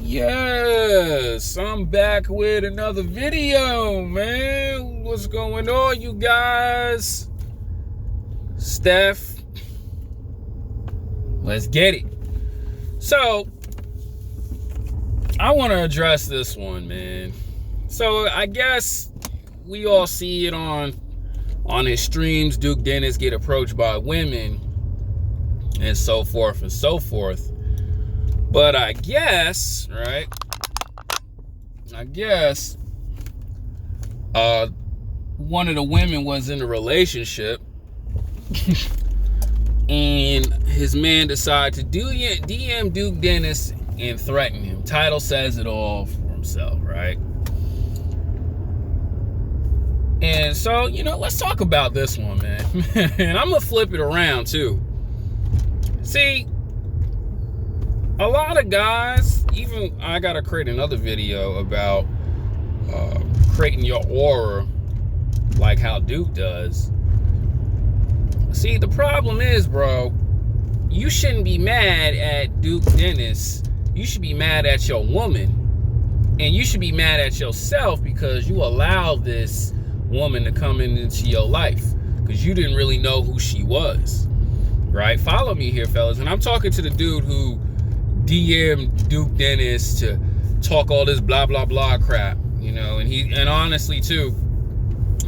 Yes, I'm back with another video, man. What's going on, you guys? Steph, let's get it. So, I want to address this one, man. So, I guess we all see it on his streams. Duke Dennis get approached by women and so forth and so forth. But I guess, right? One of the women was in a relationship and his man decided to DM Duke Dennis and threaten him. Title says it all for himself, right? And so, let's talk about this one, man. And I'm going to flip it around too. See, a lot of guys, even I gotta create another video about creating your aura like how Duke does. See, the problem is, bro, you shouldn't be mad at Duke Dennis. You should be mad at your woman. And you should be mad at yourself because you allowed this woman to come into your life because you didn't really know who she was, right? Follow me here, fellas. And I'm talking to the dude who DM Duke Dennis to talk all this blah blah blah crap, and honestly too,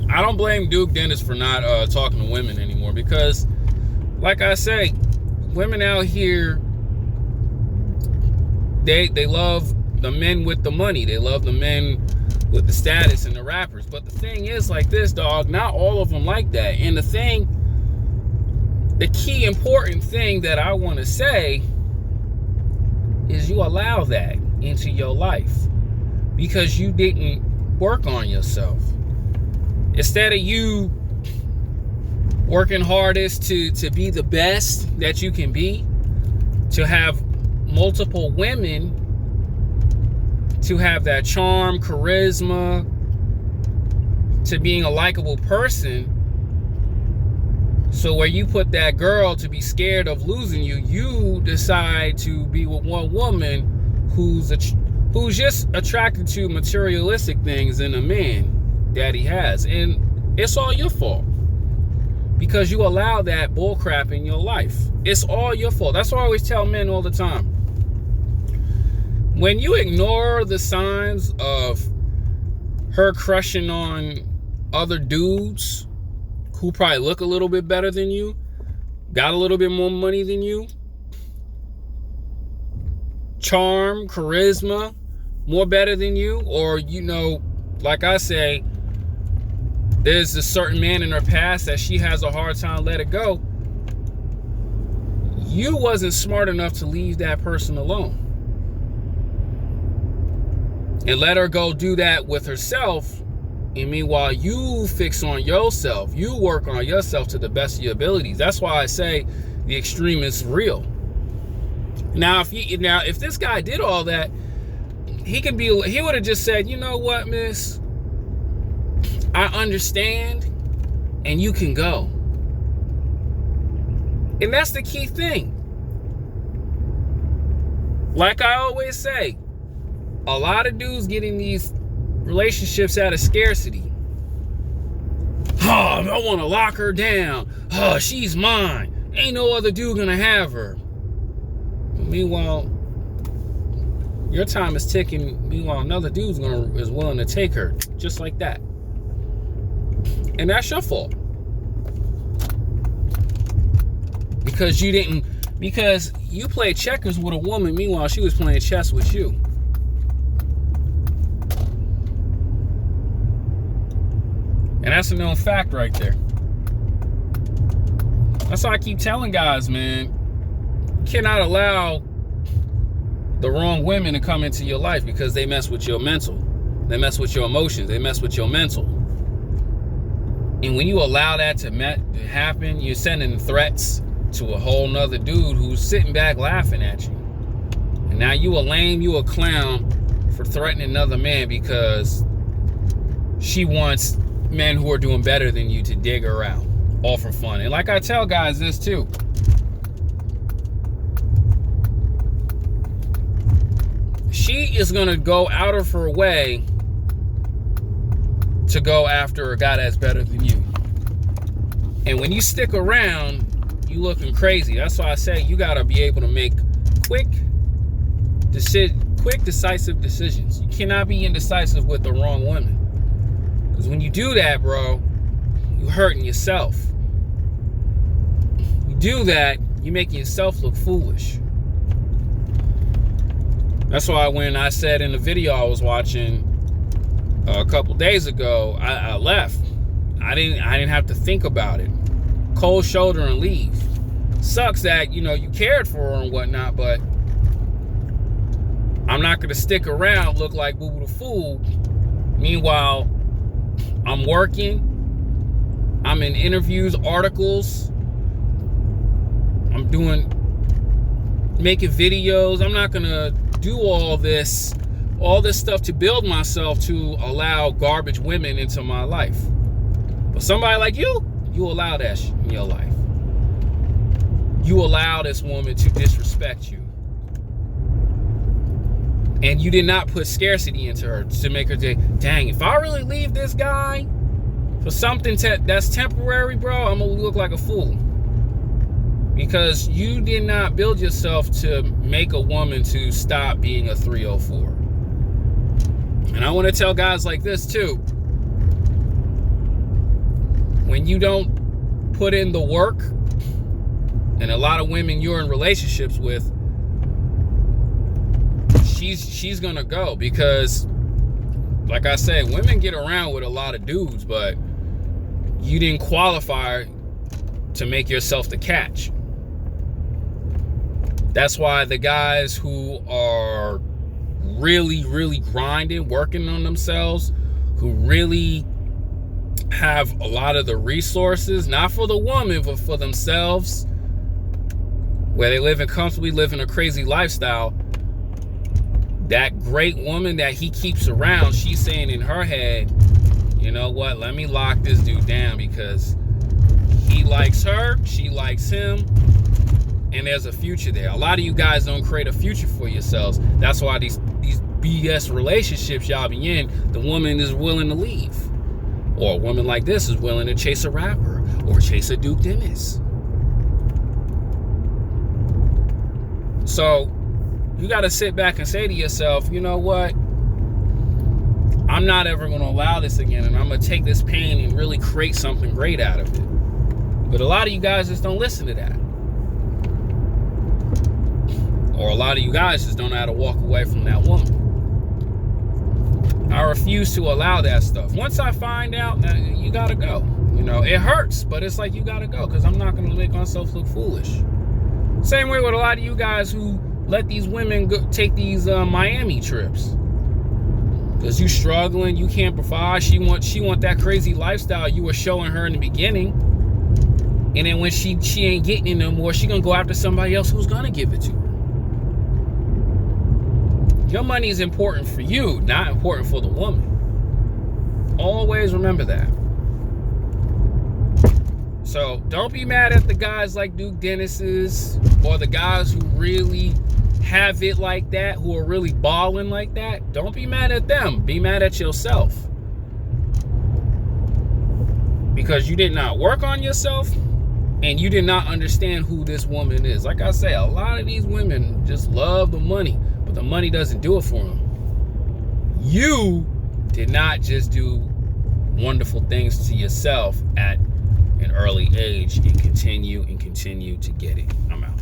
I don't blame Duke Dennis for not talking to women anymore because, like I say, women out here, they love the men with the money, they love the men with the status and the rappers. But the thing is like this, dog, not all of them like that. And the key important thing that I want to say is you allow that into your life because you didn't work on yourself. Instead of you working hardest to be the best that you can be, to have multiple women, to have that charm, charisma, to being a likable person, so where you put that girl to be scared of losing you, you decide to be with one woman who's just attracted to materialistic things in a man that he has. And it's all your fault because you allow that bullcrap in your life. It's all your fault. That's what I always tell men all the time. When you ignore the signs of her crushing on other dudes who probably look a little bit better than you, got a little bit more money than you, charm, charisma, more better than you, or, like I say, there's a certain man in her past that she has a hard time let it go. You wasn't smart enough to leave that person alone and let her go do that with herself. And meanwhile, you fix on yourself. You work on yourself to the best of your abilities. That's why I say the extreme is real. Now, if this guy did all that, he would have just said, you know what, miss? I understand, and you can go. And that's the key thing. Like I always say, a lot of dudes get in these relationships out of scarcity. I want to lock her down. She's mine. Ain't no other dude gonna have her. Meanwhile, your time is ticking. Meanwhile, another dude's is willing to take her just like that. And that's your fault. Because you played checkers with a woman, meanwhile she was playing chess with you. And that's a known fact right there. That's why I keep telling guys, man, you cannot allow the wrong women to come into your life because they mess with your mental. They mess with your emotions. They mess with your mental. And when you allow that to happen, you're sending threats to a whole nother dude who's sitting back laughing at you. And now you a lame, you a clown for threatening another man because she wants men who are doing better than you to dig her out, all for fun. And like I tell guys this too, she is going to go out of her way to go after a guy that's better than you. And when you stick around, you looking crazy. That's why I say you got to be able to make quick, decisive decisions. You cannot be indecisive with the wrong woman. Because when you do that, bro, you're hurting yourself. You do that, you're making yourself look foolish. That's why when I said in the video I was watching a couple days ago, I left. I didn't have to think about it. Cold shoulder and leave. Sucks that, you cared for her and whatnot, but I'm not going to stick around, look like Boo Boo the Fool. Meanwhile, I'm working. I'm in interviews, articles. I'm making videos. I'm not going to do all this stuff to build myself to allow garbage women into my life. But somebody like you allow that shit in your life. You allow this woman to disrespect you. And you did not put scarcity into her to make her say, dang, if I really leave this guy for something that's temporary, bro, I'm going to look like a fool. Because you did not build yourself to make a woman to stop being a 304. And I want to tell guys like this too. When you don't put in the work, and a lot of women you're in relationships with, she's gonna go. Because like I said, women get around with a lot of dudes, but you didn't qualify to make yourself the catch. That's why the guys who are really, really grinding, working on themselves, who really have a lot of the resources, not for the woman, but for themselves, where they live and comfortably living a crazy lifestyle, that great woman that he keeps around, she's saying in her head, you know what, let me lock this dude down because he likes her, she likes him, and there's a future there. A lot of you guys don't create a future for yourselves. That's why these BS relationships y'all be in, the woman is willing to leave. Or a woman like this is willing to chase a rapper or chase a Duke Dennis. So you got to sit back and say to yourself, you know what? I'm not ever going to allow this again, and I'm going to take this pain and really create something great out of it. But a lot of you guys just don't listen to that. Or a lot of you guys just don't know how to walk away from that woman. I refuse to allow that stuff. Once I find out, you gotta go. It hurts, but it's like you gotta go, because I'm not gonna make myself look foolish. Same way with a lot of you guys who let these women take these Miami trips. Because you struggling, you can't provide. She want that crazy lifestyle you were showing her in the beginning. And then when she ain't getting it no more, she gonna go after somebody else who's gonna give it to her. Your money is important for you, not important for the woman. Always remember that. So don't be mad at the guys like Duke Dennis's, or the guys who really have it like that, who are really balling like that. Don't be mad at them. Be mad at yourself. Because you did not work on yourself, and you did not understand who this woman is. Like I say, a lot of these women just love the money, but the money doesn't do it for them. You did not just do wonderful things to yourself at an early age and continue to get it. I'm out.